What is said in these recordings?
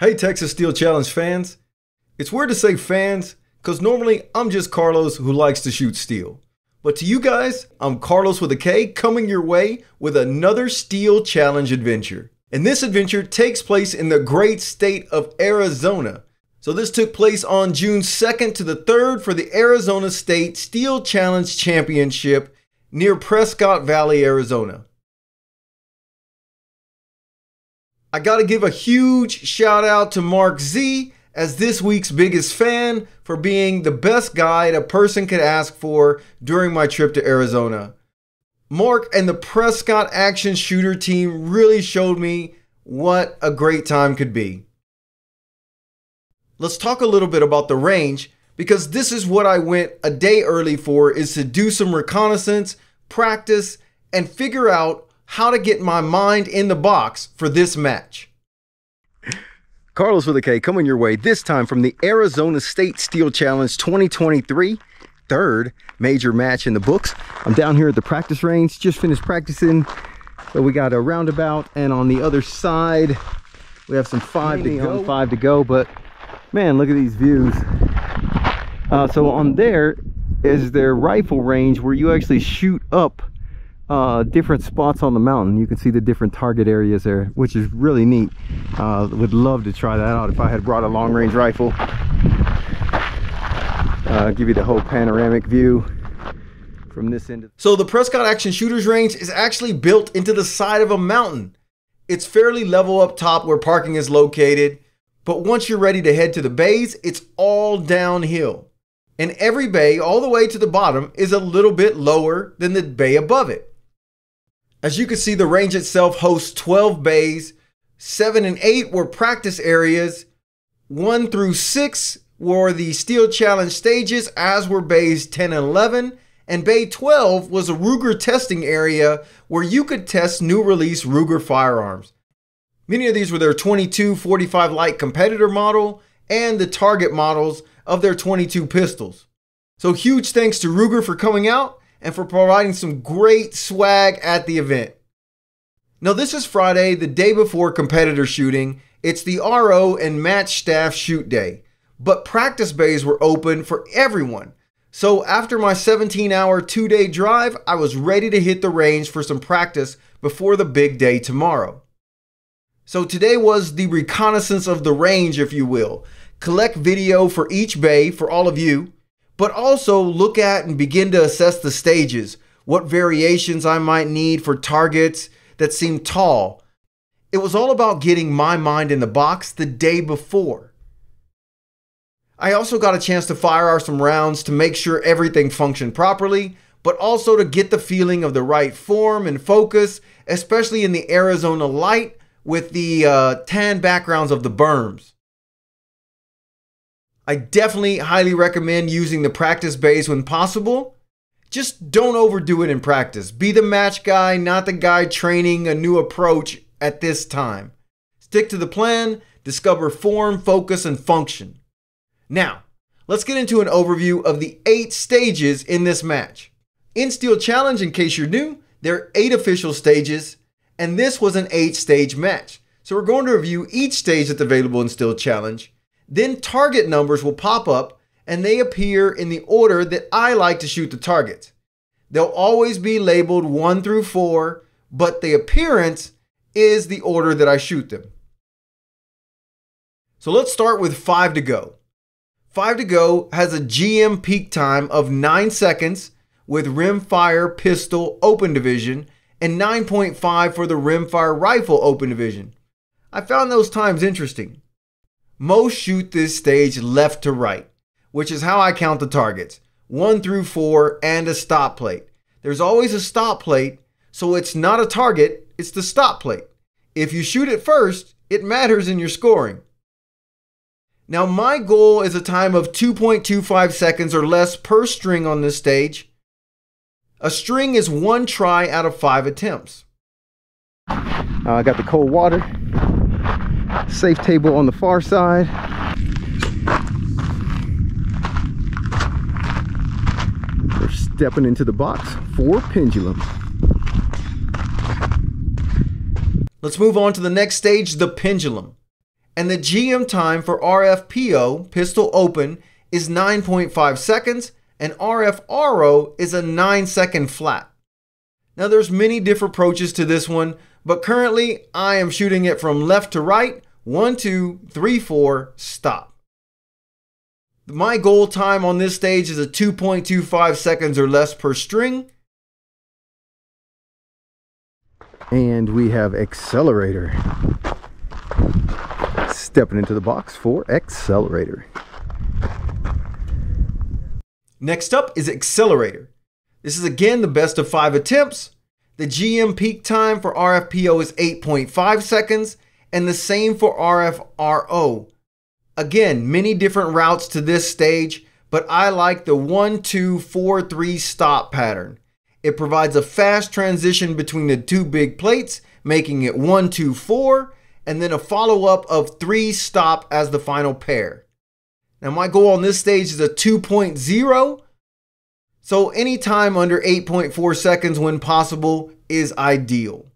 Hey Texas Steel Challenge fans. It's weird to say fans because normally I'm just Carlos who likes to shoot steel. But to you guys, I'm Carlos with a K coming your way with another Steel Challenge adventure. And this adventure takes place in the great state of Arizona. So this took place on June 2nd to the 3rd for the Arizona State Steel Challenge Championship near Prescott Valley, Arizona. I gotta give a huge shout out to Mark Z as this week's biggest fan for being the best guide a person could ask for during my trip to Arizona. Mark and the Prescott Action Shooter team really showed me what a great time could be. Let's talk a little bit about the range because this is what I went a day early for, is to do some reconnaissance, practice, and figure out how to get my mind in the box for this match. Carlos with a K coming your way, this time from the Arizona State Steel Challenge 2023, third major match in the books. I'm down here at the practice range, just finished practicing. So we got a roundabout, and on the other side, we have some five to go, but man, look at these views. So on there is their rifle range where you actually shoot up different spots on the mountain. You can see the different target areas there, which is really neat. Would love to try that out if I had brought a long range rifle. Give you the whole panoramic view from this end. So the Prescott Action Shooters range is actually built into the side of a mountain. It's fairly level up top where parking is located, but once you're ready to head to the bays, it's all downhill. And every bay all the way to the bottom is a little bit lower than the bay above it. As you can see, the range itself hosts 12 bays. 7 and 8 were practice areas. 1 through 6 were the Steel Challenge stages, as were bays 10 and 11. And bay 12 was a Ruger testing area where you could test new release Ruger firearms. Many of these were their 22-45 light competitor model and the target models of their 22 pistols. So huge thanks to Ruger for coming out and for providing some great swag at the event. Now this is Friday, the day before competitor shooting. It's the RO and match staff shoot day, but practice bays were open for everyone. So after my 17-hour 2-day drive, I was ready to hit the range for some practice before the big day tomorrow. So today was the reconnaissance of the range, if you will. Collect video for each bay for all of you, but also look at and begin to assess the stages, what variations I might need for targets that seem tall. It was all about getting my mind in the box the day before. I also got a chance to fire some rounds to make sure everything functioned properly, but also to get the feeling of the right form and focus, especially in the Arizona light with the tan backgrounds of the berms. I definitely highly recommend using the practice bays when possible. Just don't overdo it in practice. Be the match guy, not the guy training a new approach at this time. Stick to the plan, discover form, focus, and function. Now, let's get into an overview of the 8 stages in this match. In Steel Challenge, in case you're new, there are 8 official stages, and this was an 8-stage match. So we're going to review each stage that's available in Steel Challenge. Then target numbers will pop up and they appear in the order that I like to shoot the targets. They'll always be labeled 1 through 4, but the appearance is the order that I shoot them. So let's start with 5 to go. 5 to go has a GM peak time of 9 seconds with rimfire pistol open division and 9.5 for the rimfire rifle open division. I found those times interesting. Most shoot this stage left to right, which is how I count the targets, 1 through 4 and a stop plate. There's always a stop plate, so it's not a target, it's the stop plate. If you shoot it first, it matters in your scoring. Now my goal is a time of 2.25 seconds or less per string on this stage. A string is 1 try out of 5 attempts. I got the cold water. Safe table on the far side. We're stepping into the box for pendulum. Let's move on to the next stage, the pendulum. and the GM time for RFPO, pistol open, is 9.5 seconds, and RFRO is a 9-second flat. Now there's many different approaches to this one, but currently I am shooting it from left to right, 1, 2, 3, 4, stop. My goal time on this stage is a 2.25 seconds or less per string. And we have accelerator. Stepping into the box for accelerator. Next up is accelerator. This is again the best of 5 attempts. The GM peak time for RFPO is 8.5 seconds and the same for RFRO. Again, many different routes to this stage, but I like the 1, 2, 4, 3 stop pattern. It provides a fast transition between the 2 big plates, making it 1, 2, 4, and then a follow-up of 3 stop as the final pair. Now my goal on this stage is a 2.0, so any time under 8.4 seconds when possible is ideal.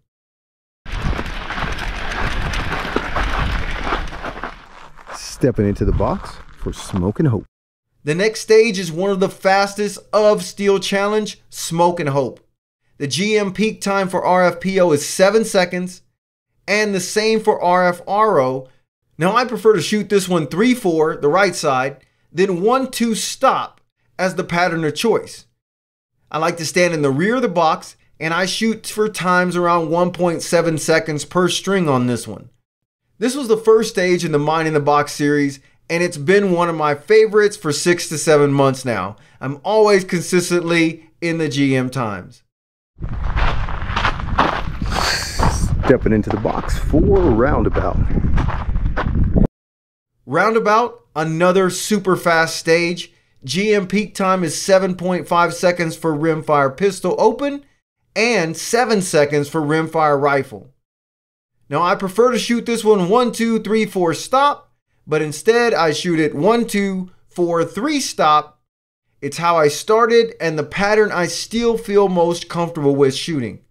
Stepping into the box for Smoke and Hope. The next stage is one of the fastest of Steel Challenge, Smoke and Hope. The GM peak time for RFPO is 7 seconds and the same for RFRO. Now I prefer to shoot this one 3-4, the right side, then 1-2 stop as the pattern of choice. I like to stand in the rear of the box and I shoot for times around 1.7 seconds per string on this one. This was the first stage in the Mind in the Box series and it's been one of my favorites for 6 to 7 months now. I'm always consistently in the GM times. Stepping into the box for Roundabout. Roundabout, another super fast stage. GM peak time is 7.5 seconds for rimfire pistol open and 7 seconds for rimfire rifle. Now I prefer to shoot this one 1, 2, 3, 4 stop, but instead I shoot it 1, 2, 4, 3 stop. It's how I started and the pattern I still feel most comfortable with shooting.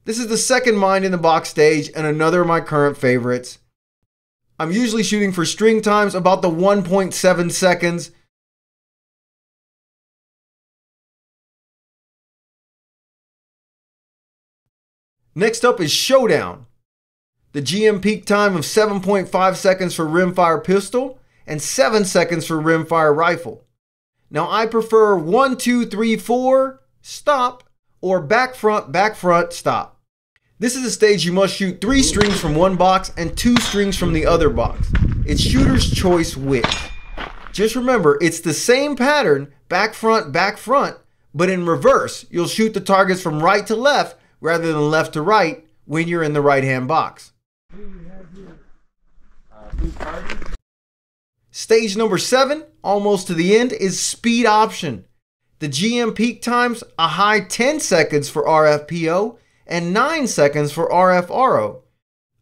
This is the second Mind in the Box stage and another of my current favorites. I'm usually shooting for string times about the 1.7 seconds. Next up is Showdown. The GM peak time of 7.5 seconds for rimfire pistol and 7 seconds for rimfire rifle. Now I prefer 1, 2, 3, 4, stop, or back front, stop. This is a stage you must shoot 3 strings from one box and 2 strings from the other box. It's shooter's choice which. Just remember, it's the same pattern, back front, but in reverse. You'll shoot the targets from right to left rather than left to right when you're in the right-hand box. Stage number 7, almost to the end, is speed option. The GM peak times a high 10 seconds for RFPO and 9 seconds for RFRO.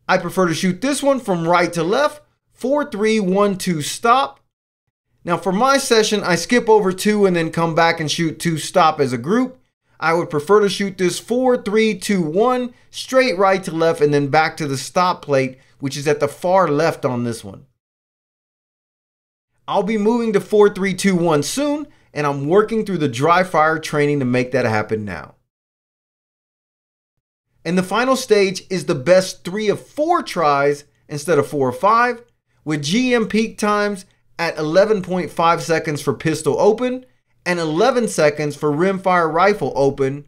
I prefer to shoot this one from right to left, 4, 3, 1, 2 stop. Now for my session, I skip over 2 and then come back and shoot 2 stop as a group. I would prefer to shoot this 4, 3, 2, 1, straight right to left and then back to the stop plate, which is at the far left on this one. I'll be moving to 4, 3, 2, 1 soon, and I'm working through the dry fire training to make that happen now. And the final stage is the best 3 of 4 tries instead of 4 or 5, with GM peak times at 11.5 seconds for pistol open and 11 seconds for rimfire rifle open.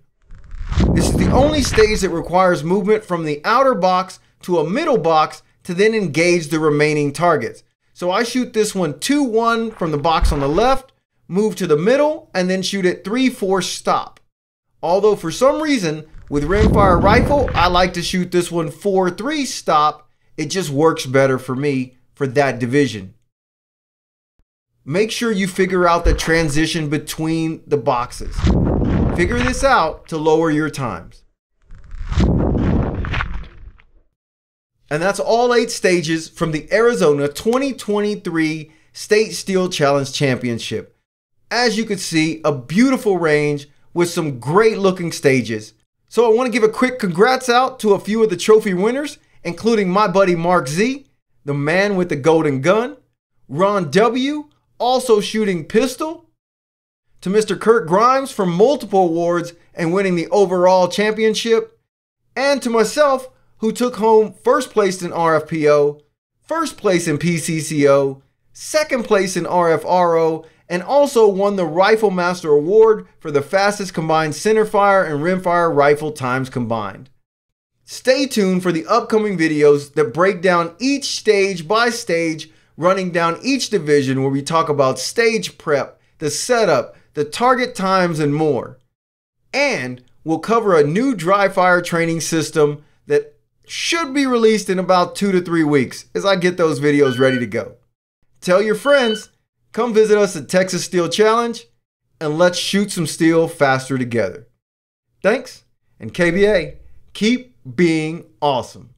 This is the only stage that requires movement from the outer box to a middle box to then engage the remaining targets. So I shoot this one 2-1 from the box on the left, move to the middle, and then shoot it 3-4 stop. Although for some reason, with rimfire rifle, I like to shoot this one 4-3 stop. It just works better for me for that division. Make sure you figure out the transition between the boxes. Figure this out to lower your times. And that's all 8 stages from the Arizona 2023 State Steel Challenge Championship. As you can see, a beautiful range with some great looking stages. So I want to give a quick congrats out to a few of the trophy winners, including my buddy Mark Z, the man with the golden gun, Ron W., also shooting pistol, to Mr. Kurt Grimes for multiple awards and winning the overall championship, and to myself, who took home first place in RFPO, first place in PCCO, second place in RFRO, and also won the Rifle Master Award for the fastest combined centerfire and rimfire rifle times combined. Stay tuned for the upcoming videos that break down each stage by stage, running down each division where we talk about stage prep, the setup, the target times, and more. And we'll cover a new dry fire training system that should be released in about 2 to 3 weeks as I get those videos ready to go. Tell your friends, come visit us at Texas Steel Challenge, and let's shoot some steel faster together. Thanks, and KBA, keep being awesome.